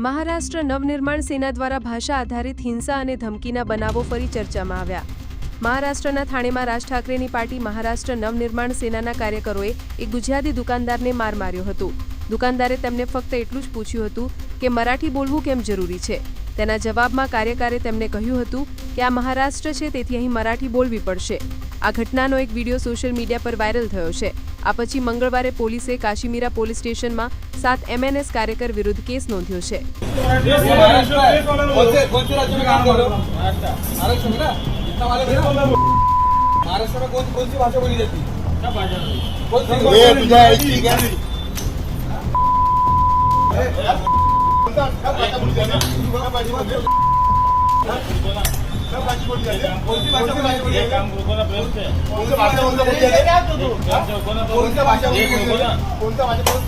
મહારાષ્ટ્ર નવનિર્માણ સેના દ્વારા ભાષા આધારિત હિંસા અને ધમકીના બનાવો ફરી ચર્ચામાં આવ્યા। મહારાષ્ટ્રના થાણેમાં રાજ ઠાકરેની પાર્ટી મહારાષ્ટ્ર નવનિર્માણ સેનાના કાર્યકરોએ એક ગુજરાતી દુકાનદારને માર માર્યો હતો। દુકાનદારે તેમને ફક્ત એટલું જ પૂછ્યું હતું કે મરાઠી બોલવું કેમ જરૂરી છે। તેના જવાબમાં કાર્યકરે તેમને કહ્યું હતું કે આ મહારાષ્ટ્ર છે, તેથી અહીં મરાઠી બોલવી પડશે। આ ઘટનાનો એક વિડીયો સોશિયલ મીડિયા પર વાયરલ થયો છે। આ પછી મંગળવારે પોલીસે કાશીમીરા પોલીસ સ્ટેશનમાં 7 MNS કાર્યકર વિરુદ્ધ કેસ નોંધ્યો છે। कोणत्या भाषा